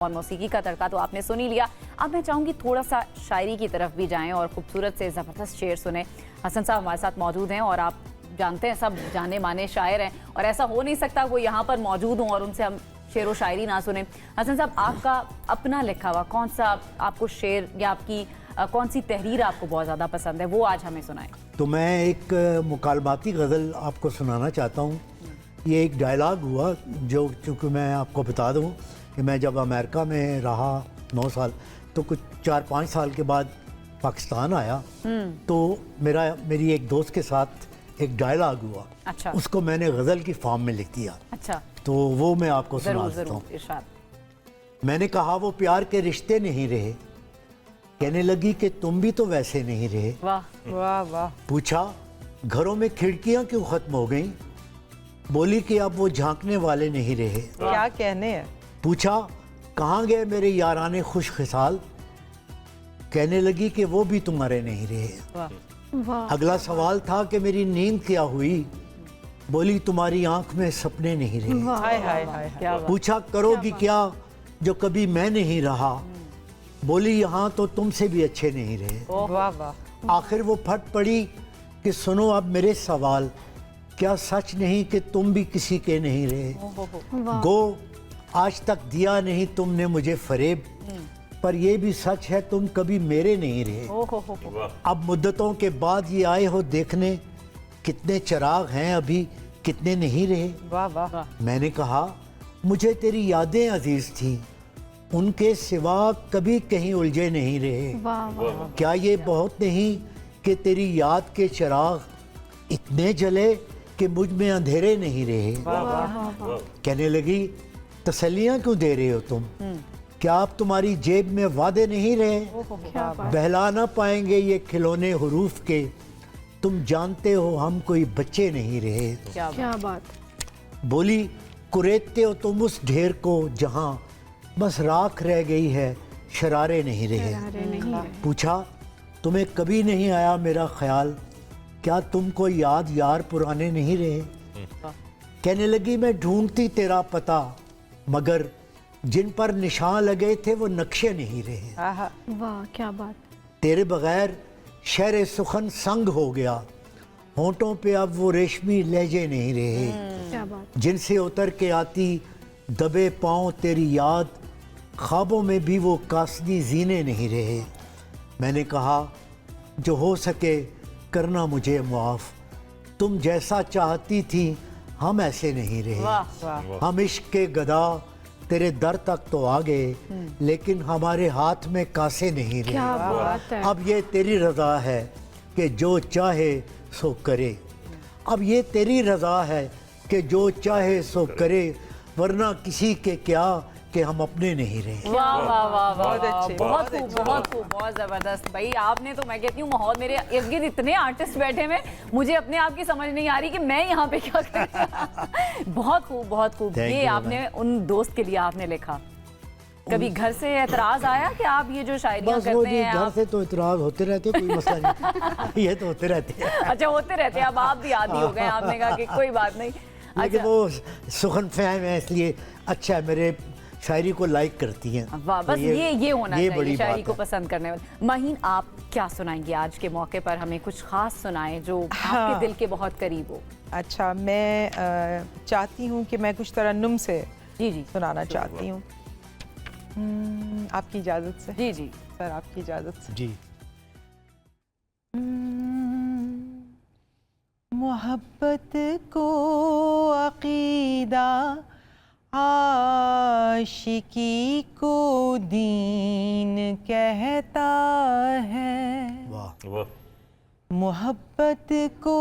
और मौसीकी का तड़का तो आपने सुन ही लिया। अब मैं चाहूँगी थोड़ा सा शायरी की तरफ भी जाएं और खूबसूरत से ज़बरदस्त शेर सुने। हसन साहब हमारे साथ मौजूद हैं और आप जानते हैं सब जाने माने शायर हैं और ऐसा हो नहीं सकता वो यहाँ पर मौजूद हों और उनसे हम शेर व शायरी ना सुने। हसन साहब, आपका अपना लिखा हुआ कौन सा आपको शेर या आपकी कौन सी तहरीर आपको बहुत ज़्यादा पसंद है, वो आज हमें सुनाएं। तो मैं एक मुकालमाती गज़ल आपको सुनाना चाहता हूँ। ये एक डायलॉग हुआ जो चूँकि मैं आपको बता दूँ कि मैं जब अमेरिका में रहा 9 साल तो कुछ 4-5 साल के बाद पाकिस्तान आया तो मेरी एक दोस्त के साथ एक डायलॉग हुआ। अच्छा। उसको मैंने गज़ल की फॉर्म में लिख दिया। अच्छा। तो वो मैं आपको सुना देता हूँ। मैंने कहा वो प्यार के रिश्ते नहीं रहे, कहने लगी कि तुम भी तो वैसे नहीं रहे। वाह वाह वाह। पूछा घरों में खिड़कियां क्यों खत्म हो गईं, बोली कि अब वो झांकने वाले नहीं रहे। क्या कहने हैं। पूछा कहाँ गए मेरे याराने खुश खिसाल, कहने लगी कि वो भी तुम्हारे नहीं रहे। अगला सवाल था कि मेरी नींद क्या हुई, बोली तुम्हारी आंख में सपने नहीं रहे। हाय हाय हाय। पूछा करोगी क्या जो कभी मैं नहीं रहा, बोली यहाँ तो तुमसे भी अच्छे नहीं रहे। वाह वाह। आखिर वो फट पड़ी कि सुनो अब मेरे सवाल, क्या सच नहीं कि तुम भी किसी के नहीं रहे। गो आज तक दिया नहीं तुमने मुझे फरेब, पर ये भी सच है तुम कभी मेरे नहीं रहे। अब मुद्दतों के बाद ये आए हो देखने, कितने चिराग हैं अभी कितने नहीं रहे। वाह वाह। मैंने कहा मुझे तेरी यादें अजीज थी, उनके सिवा कभी कहीं उलझे नहीं रहे। क्या ये बहुत नहीं कि तेरी याद के चिराग इतने जले कि मुझ में अंधेरे नहीं रहे। कहने लगी तसल्लियां क्यों दे रहे हो तुम, क्या आप तुम्हारी जेब में वादे नहीं रहे, बहला ना पाएंगे ये खिलौने हुरूफ के, तुम जानते हो हम कोई बच्चे नहीं रहे। क्या बात। बोली कुरेदते हो तुम उस ढेर को जहां बस राख रह गई है शरारे नहीं रहे। पूछा तुम्हें कभी नहीं आया मेरा ख्याल, क्या तुमको याद यार पुराने नहीं रहे। कहने लगी मैं ढूंढती तेरा पता, मगर जिन पर निशान लगे थे वो नक्शे नहीं रहे। वाह क्या बात। तेरे बगैर शहर सुखन संग हो गया, होंठों पे अब वो रेशमी लहजे नहीं रहे। क्या बात। जिनसे उतर के आती दबे पाँव तेरी याद, ख्वाबों में भी वो कासनी जीने नहीं रहे। मैंने कहा जो हो सके करना मुझे माफ़, तुम जैसा चाहती थी हम ऐसे नहीं रहे। हम इश्क के गदा तेरे दर तक तो आ गए, लेकिन हमारे हाथ में कासे नहीं रहे। क्या बात है। अब ये तेरी रज़ा है कि जो चाहे सो करे, अब ये तेरी रज़ा है कि जो चाहे सो करे, वरना किसी के क्या कि हम अपने नहीं रहे। वाह वाह वाह वाह, बहुत अच्छे, बहुत खूब बहुत खूब, बहुत जबरदस्त। भाई आपने तो मैं कहती हूँ माहौल, मेरे इर्द गिर्द इतने आर्टिस्ट बैठे हैं, मुझे अपने आप की समझ नहीं आ रही कि मैं यहाँ पे क्या करूँ। बहुत खूब बहुत खूब। ये आपने उन दोस्त के लिए आपने लिखा, कभी घर से एतराज आया कि आप ये जो शायरियाँ करते हैं? घर से तो इतराज होते रहते, कोई मसला नहीं। ये तो होते रहते हैं। अच्छा होते रहते हैं, अब आप भी आदी हो गए, आपने कहा कि कोई बात नहीं। लेकिन वो सुखन फहम है इसलिए अच्छा है, मेरे शायरी को लाइक करती हैं। वाह, बस ये होना चाहिए शायरी को है। पसंद करने वाले। महीन, आप क्या सुनाएंगे आज के मौके पर? हमें कुछ खास सुनाएं जो आपके दिल के बहुत करीब हो। अच्छा, मैं चाहती हूँ कि मैं कुछ तरन्नुम से जी जी सुनाना चाहती हूँ। आपकी इजाज़त से। जी जी सर आपकी इजाज़त से। जी। मोहब्बत को अकीदा, आशिकी को दीन कहता है। वाह। मोहब्बत को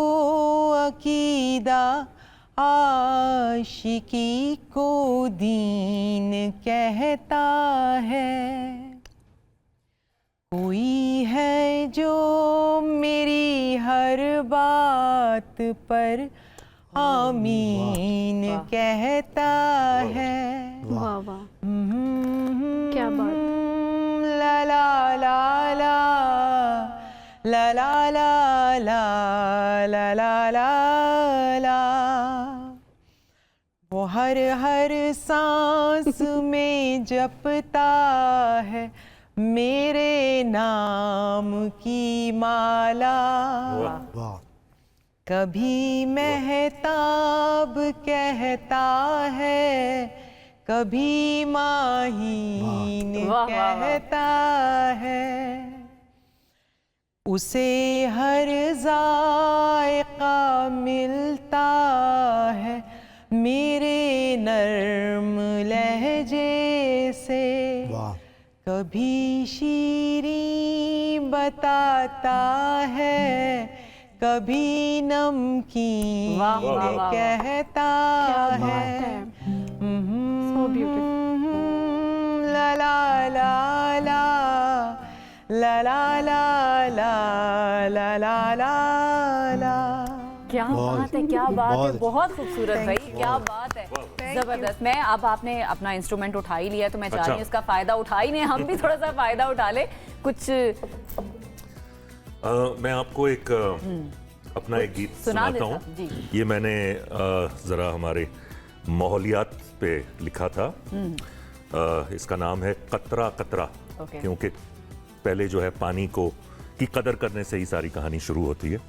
अकीदा, आशिकी को दीन कहता है। कोई है जो मेरी हर बात पर आमीन कहता है। वाह वाह क्या बात। ला ला ला ला ला ला ला ला ला ला ला ला। वो हर हर हर सांस में जपता है मेरे नाम की माला। वाह कभी महताब कहता है, कभी माहीन वाह, वाह, वाह। कहता है। उसे हर जायका मिलता है मेरे नर्म लहजे से। वाह कभी शीरीं बताता है, कभी नमकीन वाह, वाह, वाह, वाह। कहता क्या बात है। है। So beautiful. ला ला ला ला ला ला ला ला ला ला ला ला। क्या बहुत- बात है, क्या बात है, बहुत- बहुत खूबसूरत भाई, क्या बात है, जबरदस्त। मैं अब आपने अपना इंस्ट्रूमेंट उठा ही लिया, तो मैं चाह रही हूँ इसका फायदा उठा ही नहीं, हम भी थोड़ा सा फायदा उठा ले कुछ। मैं आपको एक अपना एक गीत सुना दे सुनाता साहब, जी। हूँ। ये मैंने ज़रा हमारे माहौलियात पे लिखा था। इसका नाम है कतरा कतरा, ओके। क्योंकि पहले जो है पानी को की कदर करने से ही सारी कहानी शुरू होती है।